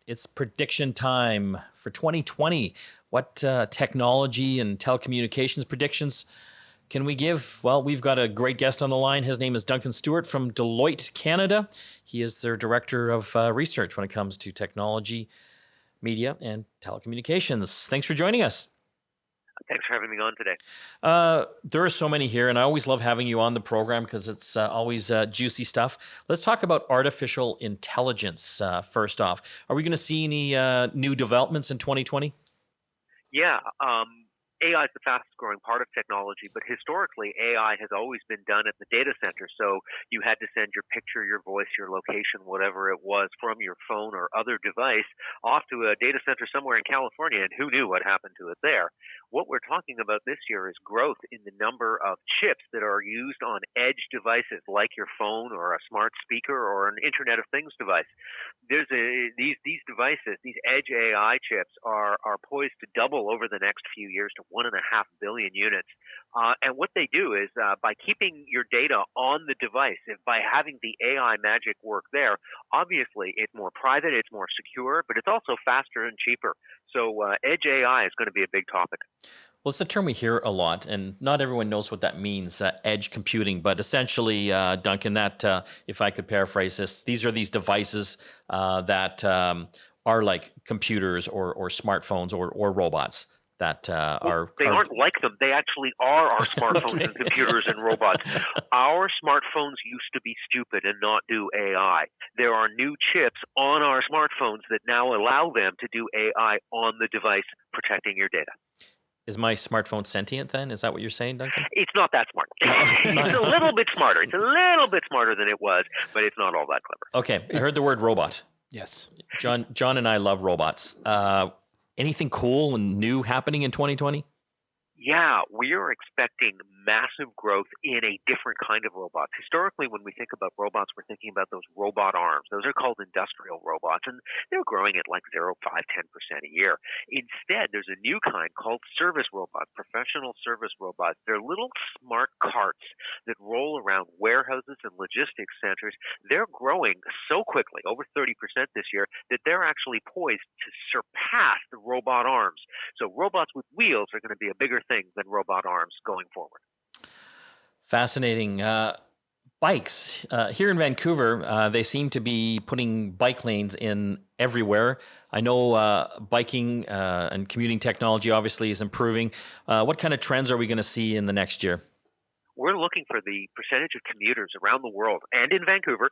It's prediction time for 2020. What technology and telecommunications predictions can we give? Well, we've got a great guest on the line. His name is Duncan Stewart from Deloitte, Canada. He is their director of research when it comes to technology, media, and telecommunications. Thanks for joining us. Thanks for having me on today. There are so many here, and I always love having you on the program because it's always juicy stuff. Let's talk about artificial intelligence first off. Are we going to see any new developments in 2020? Yeah, AI is the fastest growing part of technology, but historically, AI has always been done at the data center. So you had to send your picture, your voice, your location, whatever it was, from your phone or other device off to a data center somewhere in California, and who knew what happened to it there? What we're talking about this year is growth in the number of chips that are used on edge devices like your phone or a smart speaker or an Internet of Things device. These devices, these edge AI chips, are poised to double over the next few years to 1.5 billion units. And what they do is by keeping your data on the device, by having the AI magic work there, obviously it's more private, it's more secure, but it's also faster and cheaper. So edge AI is going to be a big topic. Well, it's a term we hear a lot, and not everyone knows what that means, edge computing. But essentially, Duncan, that if I could paraphrase this, these are these devices that are like computers or smartphones or robots that They aren't like them. They actually are our smartphones Okay. and computers and robots. Our smartphones used to be stupid and not do AI. There are new chips on our smartphones that now allow them to do AI on the device, protecting your data. Is my smartphone sentient then? Is that what you're saying, Duncan? It's not that smart. It's a little bit smarter. It's a little bit smarter than it was, but it's not all that clever. Okay, I heard the word robot. Yes. John and I love robots. Anything cool and new happening in 2020? Yeah, we are expecting massive growth in a different kind of robots. Historically, when we think about robots, we're thinking about those robot arms. Those are called industrial robots, and they're growing at like 0, 5, 10% a year. Instead, there's a new kind called service robots, professional service robots. They're little smart carts that roll around warehouses and logistics centers. They're growing so quickly, over 30% this year, that they're actually poised to surpass the robot arms. So robots with wheels are going to be a bigger thing than robot arms going forward. Fascinating. Bikes. Here in Vancouver, they seem to be putting bike lanes in everywhere. I know biking and commuting technology obviously is improving. What kind of trends are we going to see in the next year? We're looking for the percentage of commuters around the world and in Vancouver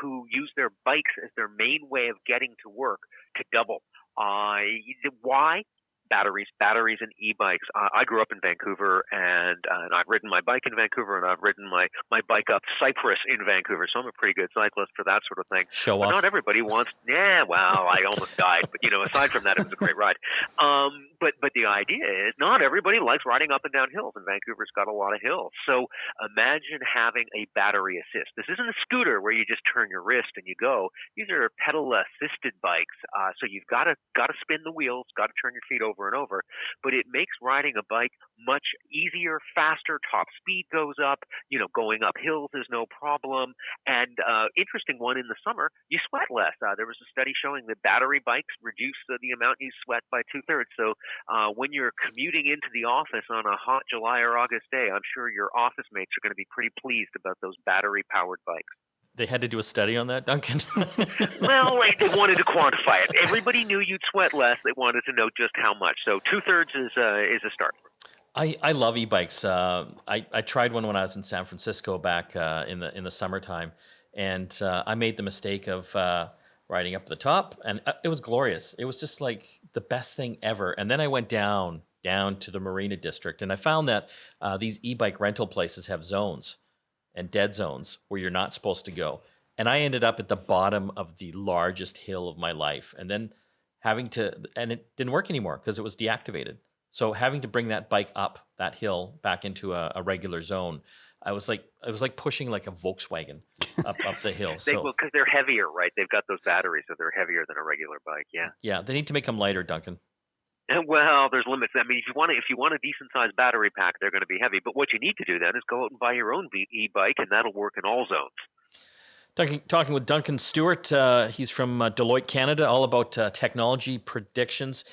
who use their bikes as their main way of getting to work to double. Why? Batteries, and e-bikes. I grew up in Vancouver, and I've ridden my bike in Vancouver, and I've ridden my bike up Cypress in Vancouver. So I'm a pretty good cyclist for that sort of thing. Show But off. not everybody wants. Yeah, well, I almost died, but aside from that, it was a great ride. But the idea is not everybody likes riding up and down hills, and Vancouver's got a lot of hills. So imagine having a battery assist. This isn't a scooter where you just turn your wrist and you go. These are pedal assisted bikes. So you've got to spin the wheels, got to turn your feet over and over, but it makes riding a bike much easier, faster. Top speed goes up. Going up hills is no problem. And interesting one, in the summer, you sweat less. There was a study showing that battery bikes reduce the amount you sweat by 2/3. So when you're commuting into the office on a hot July or August day, I'm sure your office mates are going to be pretty pleased about those battery-powered bikes. They had to do a study on that, Duncan? Well, they wanted to quantify it. Everybody knew you'd sweat less. They wanted to know just how much. So 2/3 is a start. I love e-bikes. I tried one when I was in San Francisco back in the summertime, and I made the mistake of riding up the top, and it was glorious. It was just like the best thing ever. And then I went down to the Marina District, and I found that these e-bike rental places have zones and dead zones where you're not supposed to go. And I ended up at the bottom of the largest hill of my life, and then and it didn't work anymore because it was deactivated. So having to bring that bike up that hill back into a regular zone, it was like pushing like a Volkswagen up the hill. Because they're heavier, right? They've got those batteries, so they're heavier than a regular bike. Yeah. Yeah, they need to make them lighter, Duncan. Well, there's limits. I mean, if you want a decent sized battery pack, they're going to be heavy. But what you need to do then is go out and buy your own e-bike, and that'll work in all zones. Talking with Duncan Stewart. He's from Deloitte, Canada, all about technology predictions.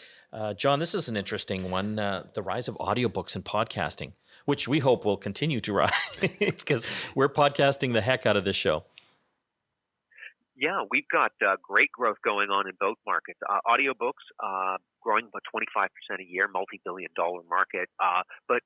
John, this is an interesting one, the rise of audiobooks and podcasting, which we hope will continue to rise because we're podcasting the heck out of this show. Yeah, we've got great growth going on in both markets. Audiobooks growing about 25% a year, multi-billion-dollar market. But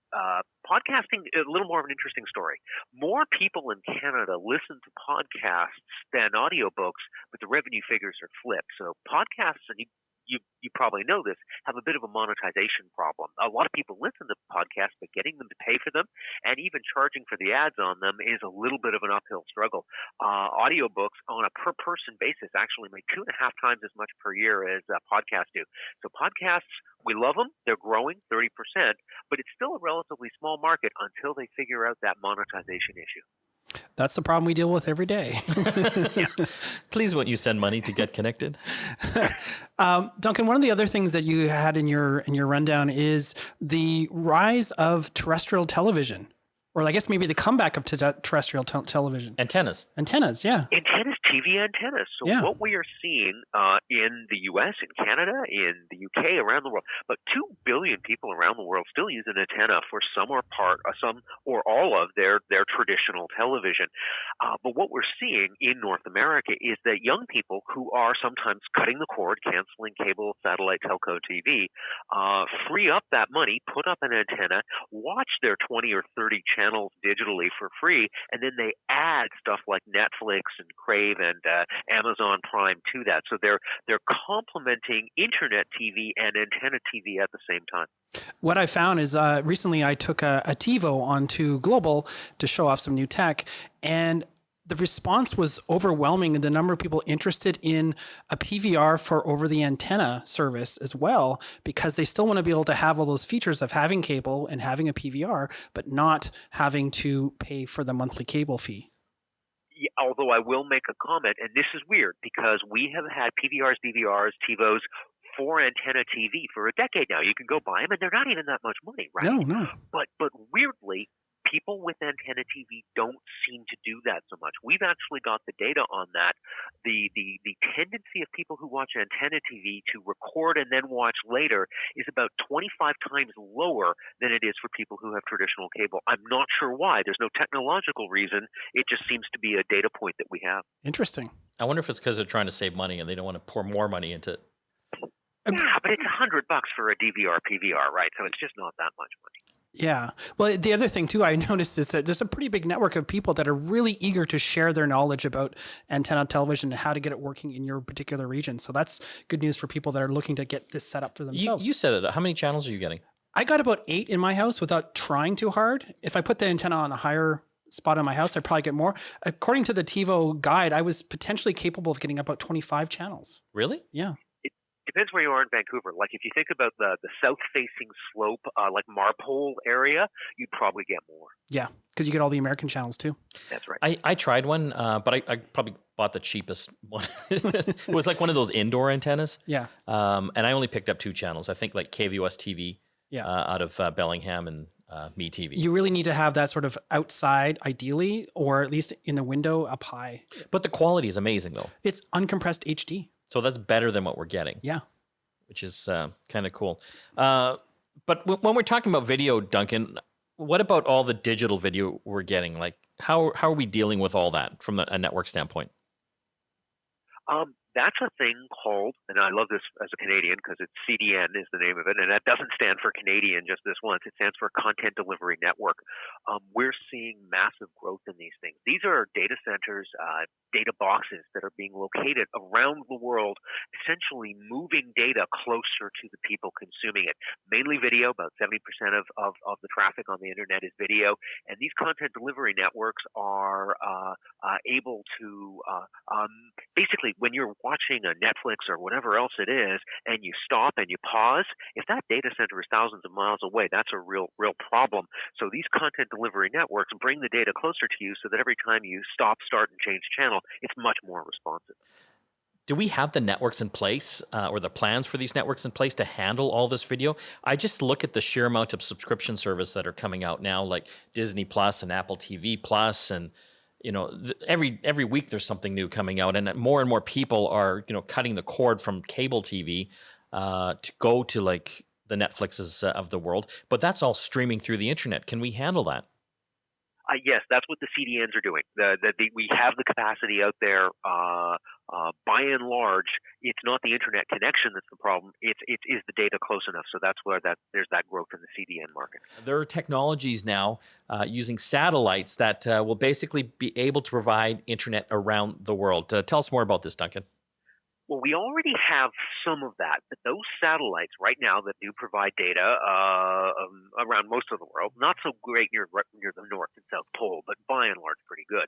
podcasting, a little more of an interesting story. More people in Canada listen to podcasts than audiobooks, but the revenue figures are flipped. So podcasts, and you probably know this, have a bit of a monetization problem. A lot of people listen to podcasts, but getting them to pay for them and even charging for the ads on them is a little bit of an uphill struggle. Audiobooks on a per person basis actually make 2.5 times as much per year as podcasts do. So podcasts, we love them. They're growing 30%, but it's still a relatively small market until they figure out that monetization issue. That's the problem we deal with every day. Please, won't you send money to GetConnected? Duncan, one of the other things that you had in your rundown is the rise of terrestrial television, or I guess maybe the comeback of terrestrial television. Antennas, yeah. Antennas, TV antennas. So Yeah. what we are seeing in the U.S., in Canada, in the U.K., around the world, about 2 billion people around the world still use an antenna for some or all of their traditional television. But what we're seeing in North America is that young people who are sometimes cutting the cord, canceling cable, satellite, telco, TV, free up that money, put up an antenna, watch their 20 or 30 channels digitally for free, and then they add stuff like Netflix and Crave and Amazon Prime to that. So they're complementing internet TV and antenna TV at the same time. What I found is recently I took a TiVo onto Global to show off some new tech, and the response was overwhelming, and the number of people interested in a PVR for over the antenna service as well, because they still want to be able to have all those features of having cable and having a PVR, but not having to pay for the monthly cable fee. Yeah, although I will make a comment, and this is weird because we have had PVRs, DVRs, TiVos for antenna TV for a decade now. You can go buy them, and they're not even that much money, right? No. But weirdly, people with antenna TV don't seem to do that so much. We've actually got the data on that. The tendency of people who watch antenna TV to record and then watch later is about 25 times lower than it is for people who have traditional cable. I'm not sure why. There's no technological reason. It just seems to be a data point that we have. Interesting. I wonder if it's because they're trying to save money and they don't want to pour more money into it. Yeah, but it's $100 for a DVR, PVR, right? So it's just not that much money. Yeah. Well, the other thing too I noticed is that there's a pretty big network of people that are really eager to share their knowledge about antenna television and how to get it working in your particular region. So that's good news for people that are looking to get this set up for themselves. You said it. How many channels are you getting? I got about 8 in my house without trying too hard. If I put the antenna on a higher spot in my house, I'd probably get more. According to the TiVo guide, I was potentially capable of getting about 25 channels. Really? Yeah. Depends where you are in Vancouver. Like if you think about the south-facing slope, like Marpole area, you'd probably get more. Yeah, because you get all the American channels too. That's right. I tried one, but I probably bought the cheapest one. It was like one of those indoor antennas. Yeah. And I only picked up 2 channels. I think like KVOS TV out of Bellingham and MeTV. You really need to have that sort of outside, ideally, or at least in the window up high. But the quality is amazing though. It's uncompressed HD. So that's better than what we're getting. Yeah. Which is kind of cool. But when we're talking about video, Duncan, what about all the digital video we're getting? Like, how are we dealing with all that from a network standpoint? That's a thing called, and I love this as a Canadian because it's CDN is the name of it, and that doesn't stand for Canadian just this once. It stands for Content Delivery Network. We're seeing massive growth in these things. These are data centers, data boxes that are being located around the world, essentially moving data closer to the people consuming it. Mainly video, about 70% of the traffic on the internet is video, and these content delivery networks are able to basically, when you're watching a Netflix or whatever else it is, and you stop and you pause, if that data center is thousands of miles away, that's a real problem. So these content delivery networks bring the data closer to you so that every time you stop, start, and change channel, it's much more responsive. Do we have the networks in place or the plans for these networks in place to handle all this video? I just look at the sheer amount of subscription service that are coming out now, like Disney Plus and Apple TV Plus and every week there's something new coming out, and more people are cutting the cord from cable TV to go to like the Netflixes of the world. But that's all streaming through the internet. Can we handle that? Yes, that's what the CDNs are doing. We have the capacity out there. By and large, it's not the internet connection that's the problem. It is the data close enough. So that's where there's that growth in the CDN market. There are technologies now using satellites that will basically be able to provide internet around the world. Tell us more about this, Duncan. Well, we already have some of that, but those satellites right now that do provide data around most of the world, not so great near the North and South Pole, but by and large pretty good.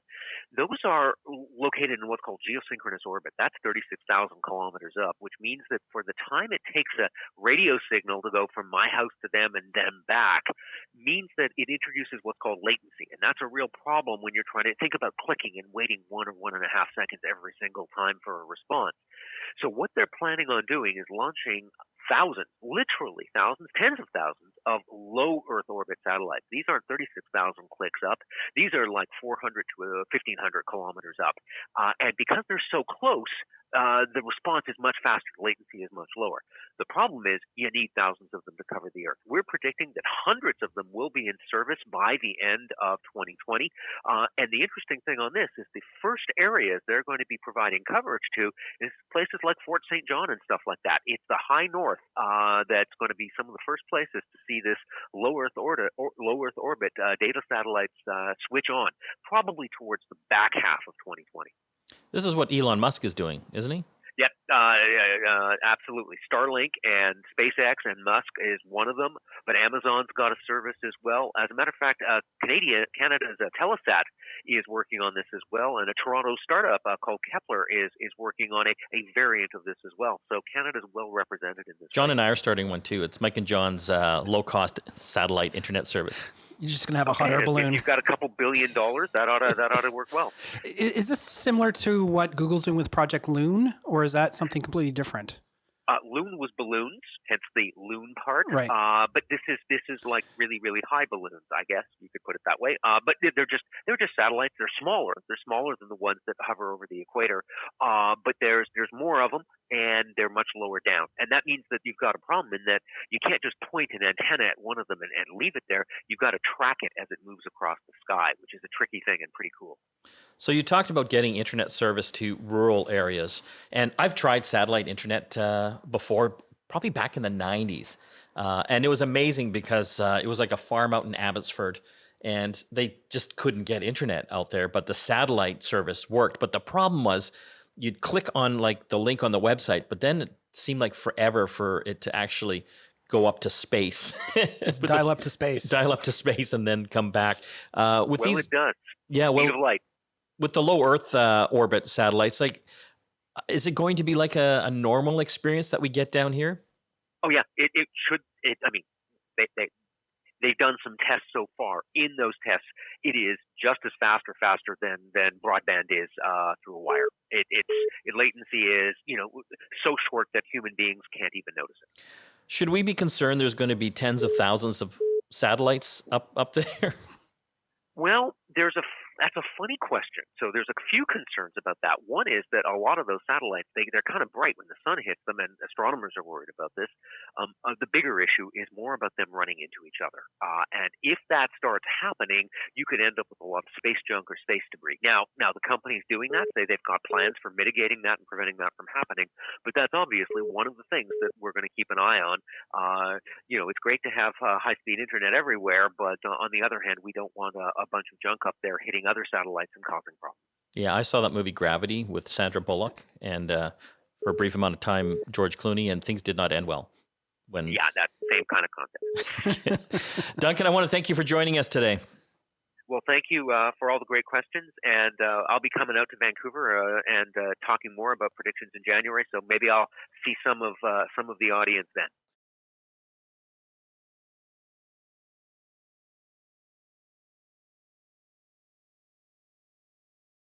Those are located in what's called geosynchronous orbit. That's 36,000 kilometers up, which means that for the time it takes a radio signal to go from my house to them and them back, means that it introduces what's called latency. And that's a real problem when you're trying to think about clicking and waiting 1 or 1.5 seconds every single time for a response. So what they're planning on doing is launching thousands, literally thousands, tens of thousands of low Earth orbit satellites. These aren't 36,000 clicks up. These are like 400 to 1,500 kilometers up. And because they're so close, the response is much faster. Latency is much lower. The problem is you need thousands of them to cover the Earth. We're predicting that hundreds of them will be in service by the end of 2020. And the interesting thing on this is the first areas they're going to be providing coverage to is places like Fort St. John and stuff like that. It's the high north that's going to be some of the first places to see this low Earth orbit data satellites switch on, probably towards the back half of 2020. This is what Elon Musk is doing, isn't he? Yep, absolutely. Starlink and SpaceX and Musk is one of them, but Amazon's got a service as well. As a matter of fact, Canada's Telesat is working on this as well, and a Toronto startup called Kepler is working on a variant of this as well. So Canada's well represented in this. John and I are starting one too. It's Mike and John's low-cost satellite internet service. You're just going to have a hot air balloon. If you've got a couple $1 billion, that ought to work well. Is this similar to what Google's doing with Project Loon, or is that something completely different? Loon was balloons, hence the loon part. Right. But this is like really, really high balloons, I guess you could put it that way. But they're just satellites. They're smaller. They're smaller than the ones that hover over the equator. But there's more of them, and they're much lower down. And that means that you've got a problem in that you can't just point an antenna at one of them and leave it there. You've got to track it as it moves across the sky, which is a tricky thing and pretty cool. So you talked about getting internet service to rural areas, and I've tried satellite internet before, probably back in the 90s, and it was amazing because it was like a farm out in Abbotsford, and they just couldn't get internet out there, but the satellite service worked. But the problem was you'd click on like the link on the website, but then it seemed like forever for it to actually go up to space. Dial up to space and then come back. It does. Yeah, well, Speed of light. With the low Earth orbit satellites, like, is it going to be like a normal experience that we get down here? Oh yeah, it should. I mean, they've done some tests so far. In those tests, it is just as fast or faster than broadband is through a wire. Latency is so short that human beings can't even notice it. Should we be concerned there's going to be tens of thousands of satellites up there? Well, that's a funny question. So there's a few concerns about that. One is that a lot of those satellites, they're kind of bright when the sun hits them, and astronomers are worried about this. The bigger issue is more about them running into each other. And if that starts happening, you could end up with a lot of space junk or space debris. Now the companies doing that say they've got plans for mitigating that and preventing that from happening. But that's obviously one of the things that we're going to keep an eye on. It's great to have high-speed internet everywhere, but on the other hand, we don't want a bunch of junk up there hitting other satellites and causing problems. Yeah, I saw that movie Gravity with Sandra Bullock, and for a brief amount of time, George Clooney, and things did not end well. Yeah, that's the same kind of concept. Duncan, I want to thank you for joining us today. Well, thank you for all the great questions, and I'll be coming out to Vancouver and talking more about predictions in January. So maybe I'll see some of the audience then.